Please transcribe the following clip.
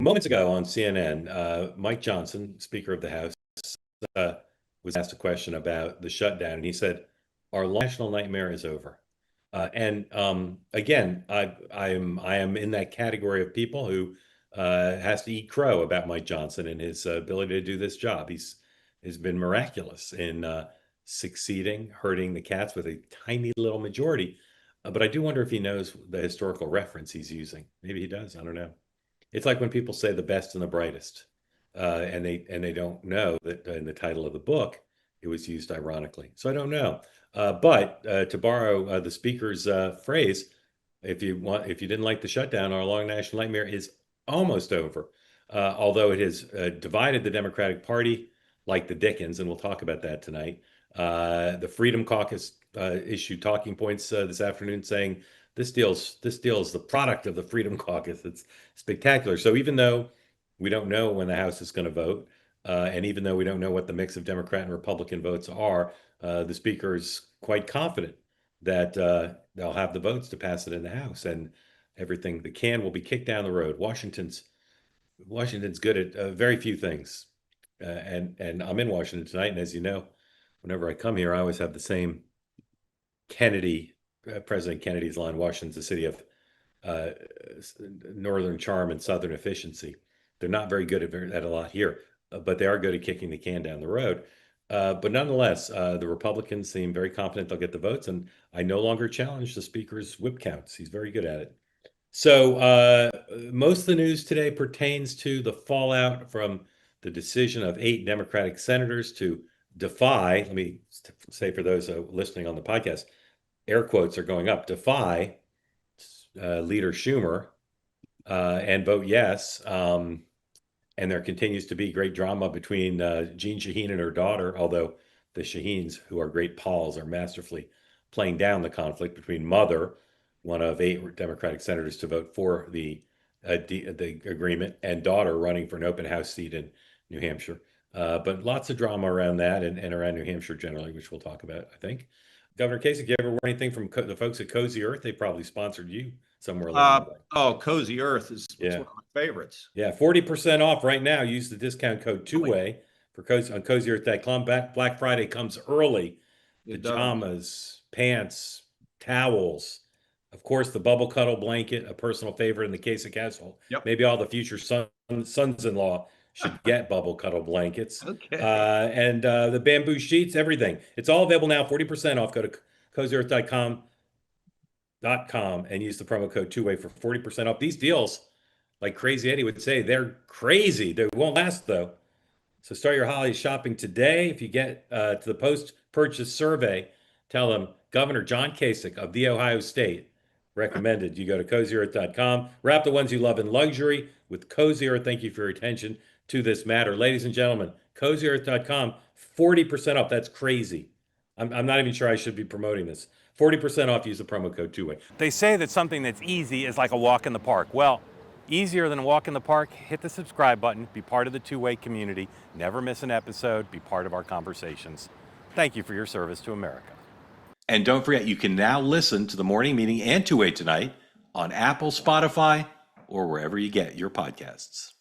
Moments ago on CNN, Mike Johnson, Speaker of the House, uh, was asked a question about the shutdown, and he said, "Our national nightmare is over." And again, I am in that category of people who has to eat crow about Mike Johnson and his ability to do this job. He's been miraculous in succeeding, hurting the cats with a tiny little majority. But I do wonder if he knows the historical reference he's using. Maybe he does. I don't know. It's like when people say the best and the brightest, and they don't know that in the title of the book it was used ironically. So I don't know. But to borrow the speaker's phrase, if you didn't like the shutdown, our long national nightmare is almost over. Although it has divided the Democratic Party like the Dickens, and we'll talk about that tonight. The Freedom Caucus issued talking points this afternoon saying this deal is the product of the Freedom Caucus. It's spectacular. So even though we don't know when the House is going to vote, and even though we don't know what the mix of Democrat and Republican votes are, the Speaker is quite confident that they'll have the votes to pass it in the House, and everything the can will be kicked down the road. Washington's good at very few things, and I'm in Washington tonight, and as you know, whenever I come here, I always have the same Kennedy, President Kennedy's line: Washington's a city of uh, northern charm and southern efficiency. They're not very good at a lot here, but they are good at kicking the can down the road. But nonetheless, the Republicans seem very confident they'll get the votes, and I no longer challenge the speaker's whip counts. He's very good at it. So most of the news today pertains to the fallout from the decision of 8 Democratic senators to defy. Let me say for those listening on the podcast, air quotes are going up. Defy Leader Schumer and vote yes. And there continues to be great drama between Jean Shaheen and her daughter, although the Shaheens, who are great pals, are masterfully playing down the conflict between mother, one of 8 Democratic senators to vote for the agreement, and daughter running for an open House seat in New Hampshire. But lots of drama around that and around New Hampshire generally, which we'll talk about, I think. Governor Kasich, you ever heard anything from the folks at Cozy Earth? They probably sponsored you somewhere along the way. Oh, Cozy Earth is Yeah. one of my favorites. Yeah, 40% off right now. Use the discount code two-way for Cozy on CozyEarth.com. Black Friday comes early. It does. Pajamas, pants, towels, of course, the bubble cuddle blanket, a personal favorite in the Kasich household. Yep. Maybe all the future sons-in-law should get bubble cuddle blankets. Okay. And the bamboo sheets, everything. It's all available now, 40% off. Go to CozyEarth.com and use the promo code two-way for 40% off. These deals, like Crazy Eddie would say, they're crazy. They won't last though. So start your holiday shopping today. If you get to the post-purchase survey, tell them Governor John Kasich of The Ohio State recommended you go to CozyEarth.com. Wrap the ones you love in luxury with Cozy Earth. Thank you for your attention to this matter. Ladies and gentlemen, CozyEarth.com, 40% off. That's crazy. I'm not even sure I should be promoting this. 40% off. Use the promo code two-way. They say that something that's easy is like a walk in the park. Well, easier than a walk in the park, hit the subscribe button, be part of the two-way community, never miss an episode, be part of our conversations. Thank you for your service to America. And don't forget, you can now listen to the morning meeting and two-way tonight on Apple, Spotify, or wherever you get your podcasts.